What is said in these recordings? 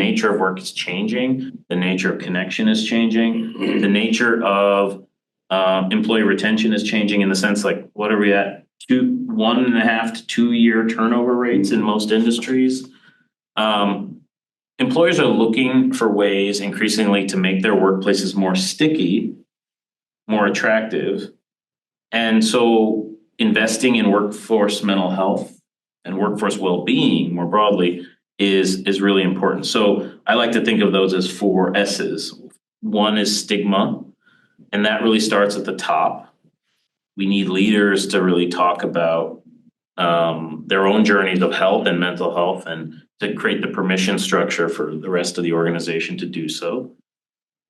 nature of work is changing. The nature of connection is changing. The nature of employee retention is changing in the sense like, what are we at? 1.5 to 2 year turnover rates in most industries. Employers are looking for ways increasingly to make their workplaces more sticky, more attractive. And so investing in workforce mental health and workforce well-being more broadly is really important. So I like to think of those as 4 S's. One is stigma, and that really starts at the top. We need leaders to really talk about their own journeys of health and mental health, and to create the permission structure for the rest of the organization to do so.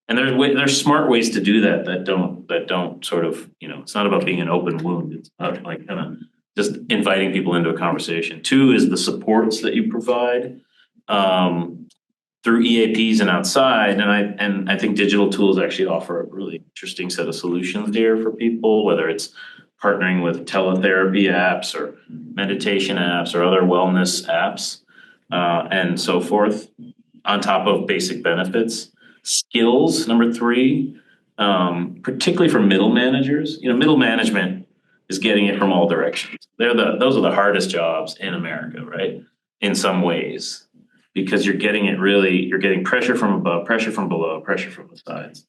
And there's smart ways to do that that don't sort of, it's not about being an open wound. It's about like kind of just inviting people into a conversation. 2 is the supports that you provide through EAPs and outside. And I think digital tools actually offer a really interesting set of solutions here for people, whether it's partnering with teletherapy apps or meditation apps or other wellness apps and so forth, on top of basic benefits. Skills, number 3, particularly for middle managers. Middle management is getting it from all directions. Those are the hardest jobs in America, right? In some ways, because you're getting pressure from above, pressure from below, pressure from the sides.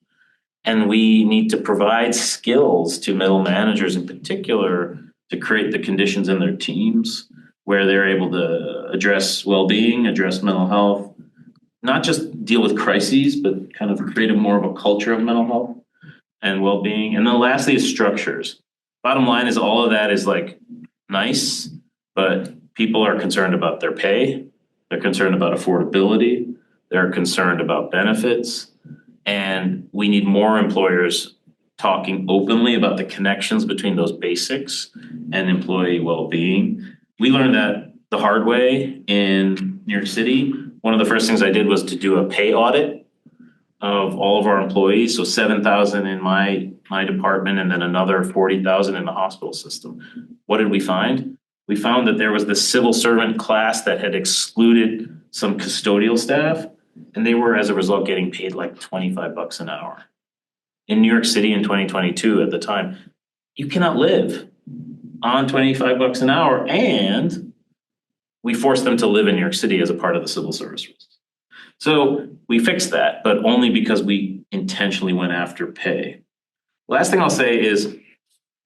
And we need to provide skills to middle managers in particular to create the conditions in their teams where they're able to address well-being, address mental health, not just deal with crises, but kind of create more of a culture of mental health and well-being. And then lastly is structures. Bottom line is all of that is like nice, but people are concerned about their pay. They're concerned about affordability. They're concerned about benefits. And we need more employers talking openly about the connections between those basics and employee well-being. We learned that the hard way in New York City. One of the first things I did was to do a pay audit of all of our employees. So 7,000 in my department, and then another 40,000 in the hospital system. What did we find? We found that there was the civil servant class that had excluded some custodial staff, and they were, as a result, getting paid like $25 an hour. In New York City in 2022 at the time, you cannot live on $25 an hour, and we forced them to live in New York City as a part of the civil service rules. So we fixed that, but only because we intentionally went after pay. Last thing I'll say is,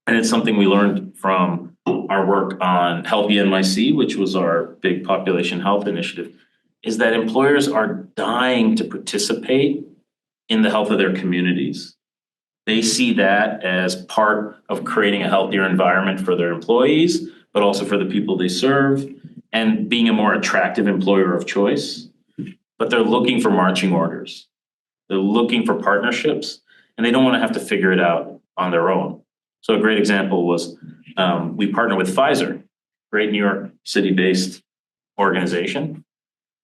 and it's something we learned from our work on Healthy NYC, which was our big population health initiative, is that employers are dying to participate in the health of their communities. They see that as part of creating a healthier environment for their employees, but also for the people they serve, and being a more attractive employer of choice. But they're looking for marching orders. They're looking for partnerships, and they don't want to have to figure it out on their own. So a great example was we partner with Pfizer, great New York City-based organization.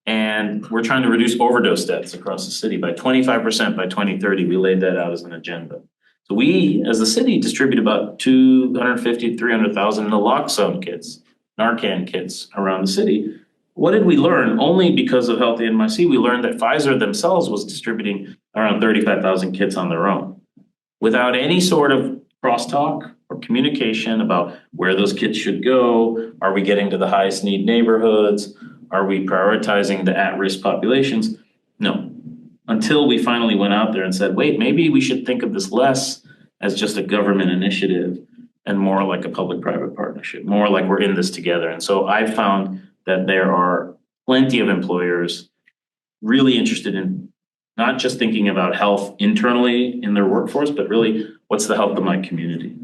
And we're trying to reduce overdose deaths across the city by 25% by 2030. We laid that out as an agenda. So we, as the city, distribute about 250 to 300,000 naloxone kits, Narcan kits around the city. What did we learn? Only because of Healthy NYC, we learned that Pfizer themselves was distributing around 35,000 kits on their own, without any sort of crosstalk or communication about where those kits should go. Are we getting to the highest need neighborhoods? Are we prioritizing the at-risk populations? No. Until we finally went out there and said, wait, maybe we should think of this less as just a government initiative and more like a public-private partnership, more like we're in this together. And so I found that there are plenty of employers really interested in not just thinking about health internally in their workforce, but really what's the health of my community.